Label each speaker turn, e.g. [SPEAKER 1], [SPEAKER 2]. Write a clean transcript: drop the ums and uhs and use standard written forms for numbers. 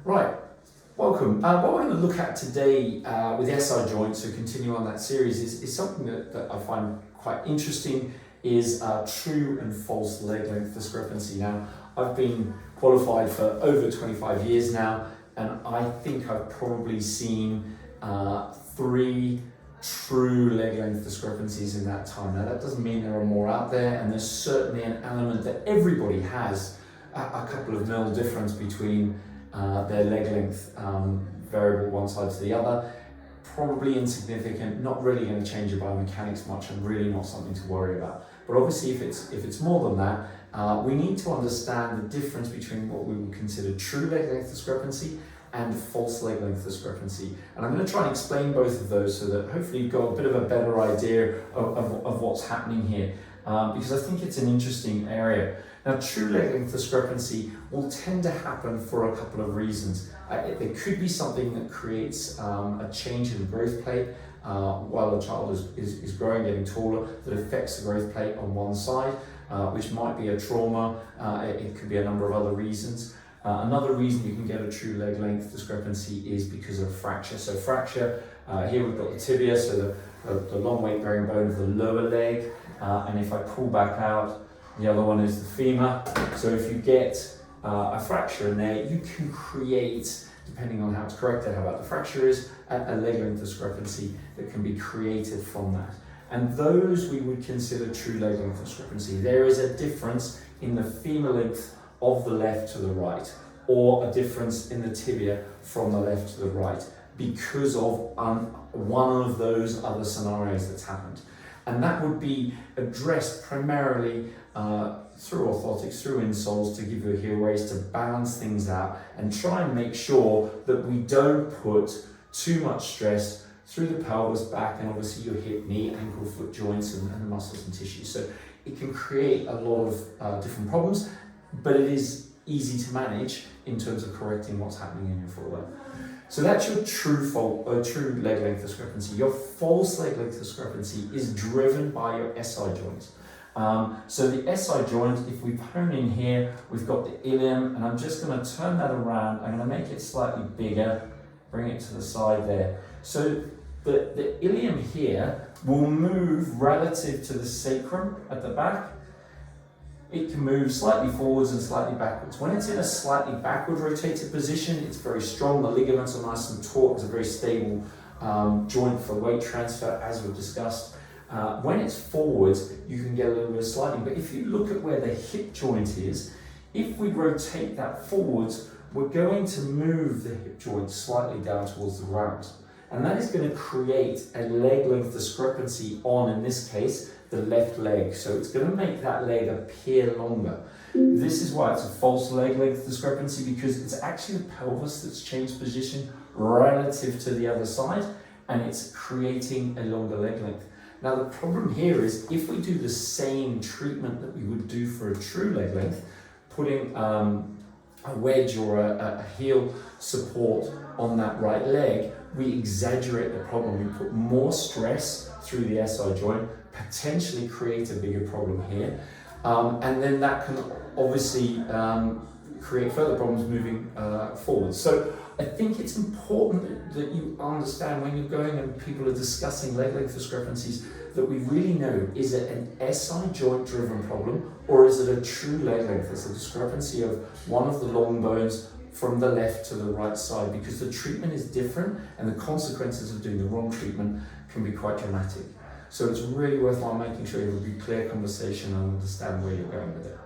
[SPEAKER 1] Right, welcome. What we're going to look at today with SI joints, so continue on that series, is something that I find quite interesting, is true and false leg length discrepancy. Now, I've been qualified for over 25 years now, and I think I've probably seen 3 true leg length discrepancies in that time. Now, that doesn't mean there are more out there, and there's certainly an element that everybody has a couple of mil difference between their leg length variable one side to the other. Probably insignificant, not really going to change your biomechanics much, and really not something to worry about. But obviously, if it's more than that, we need to understand the difference between what we would consider true leg length discrepancy and false leg length discrepancy. And I'm going to try and explain both of those so that hopefully you've got a bit of a better idea of what's happening here, because I think it's an interesting area. Now, true leg length discrepancy will tend to happen for a couple of reasons. There could be something that creates a change in the growth plate while a child is growing, getting taller, that affects the growth plate on one side, which might be a trauma. It could be a number of other reasons. Another reason you can get a true leg length discrepancy is because of fracture. So fracture, here we've got the tibia, so the long weight bearing bone of the lower leg, and if I pull back out, the other one is the femur. So if you get a fracture in there, you can create, depending on how it's corrected, how bad the fracture is, a leg length discrepancy that can be created from that. And those we would consider true leg length discrepancy. There is a difference in the femur length of the left to the right, or a difference in the tibia from the left to the right, because of one of those other scenarios that's happened. And that would be addressed primarily through orthotics, through insoles, to give you a heel raise, to balance things out and try and make sure that we don't put too much stress through the pelvis, back, and obviously your hip, knee, ankle, foot joints and the muscles and tissues. So it can create a lot of different problems, but it is easy to manage in terms of correcting what's happening in your footwear. So that's your true leg length discrepancy. Your false leg length discrepancy is driven by your SI joint. So the SI joint, if we hone in here, we've got the ilium, and I'm just going to turn that around. I'm going to make it slightly bigger, bring it to the side there. So the ilium here will move relative to the sacrum at the back. It can move slightly forwards and slightly backwards. When it's in a slightly backward rotated position, it's very strong. The ligaments are nice and taut. It's a very stable joint for weight transfer, as we've discussed. When it's forwards, you can get a little bit of sliding. But if you look at where the hip joint is, if we rotate that forwards, we're going to move the hip joint slightly down towards the ground. And that is going to create a leg length discrepancy on, in this case, the left leg. So it's going to make that leg appear longer. This is why it's a false leg length discrepancy, because it's actually the pelvis that's changed position relative to the other side, and it's creating a longer leg length. Now, the problem here is if we do the same treatment that we would do for a true leg length, putting a wedge or a heel support on that right leg, we exaggerate the problem. We put more stress through the SI joint, potentially create a bigger problem here. And then that can obviously create further problems moving forward. So I think it's important that you understand when you're going and people are discussing leg length discrepancies, that we really know, is it an SI joint driven problem, or is it a true leg length? It's a discrepancy of one of the long bones from the left to the right side, because the treatment is different and the consequences of doing the wrong treatment can be quite dramatic. So it's really worthwhile making sure you have a clear conversation and understand where you're going with it.